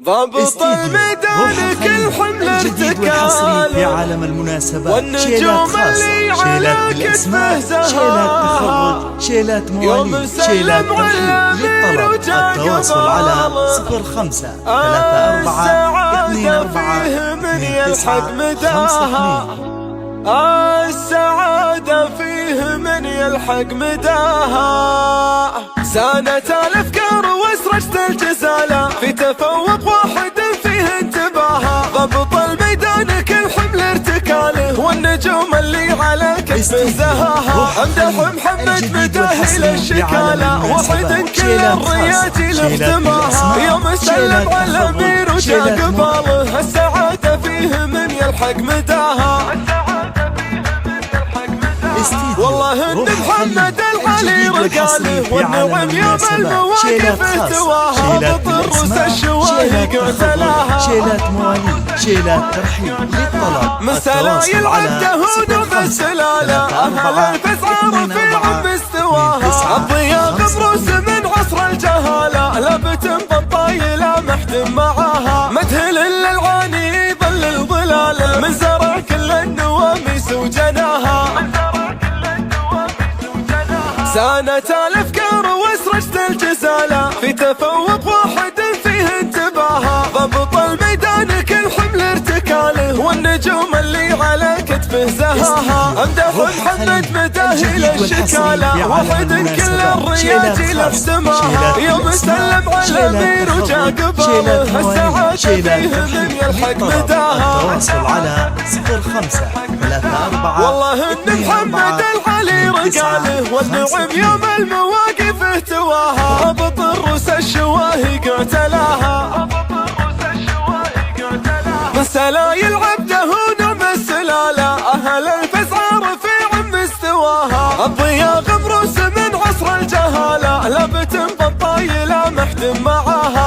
ضابط الميدان كل حمل ارتكال في عالم المناسبات، والنجوم اللي شيلات على بالاسماء، كتفه شيلات تخرج، شيلات مواليد، شيلات ترحيب. للطلب التواصل على 05 34 24 من يلحق 29 مداها. 52. السعادة فيه من يلحق مداها. سانت الافكار واسرجت الجزالة في تفوق واحد فيه انتباهها. ضبط الميدان كل حمل ارتكاله والنجوم اللي على كتفه زهاها. امدح محمد مداهي للشكالة واحد كل الرياجي لاختماها. يوم سلم على الامير وجاء قباله. السعادة فيه من يلحق مداها. والله ان محمد العلي رجاله والنعم يوم المواقف اهتواها. بطرس الشواهي قتلاها. شيلات مواليد، شيلات ترحيب. للطلب من سلايل الدهون بالسلالة اهل الفزعة رفيع باستواها. الضياء غبروس من عصر الجهالة لبتم بالطايلة محتم معاها. مدهل للعاني ظل الظلال من زرع كل النواميس وجناها. سانت الافكار واسرجت الجزالة في تفوق واحد فيه انتباهها. ضبط الميدان كل حمل ارتكاله والنجوم اللي على كتفه زهاها. امدح محمد مداهي للشكالة واحد كل الرياجي لاختماها. يوم سلم على الامير وجاء قباله. السعادة فيه من يلحق مداها. التواصل على 05 34 والله ان محمد العلي رجاله والنعم يوم المواقف اهتواها. بطرس الشواهي قتلاها. من سلايل عبده ونعم السلالة اهل الفزعة رفيع مستواها. الضياء غمروس من عصر الجهالة لبتم بالطايلة محتم معاها.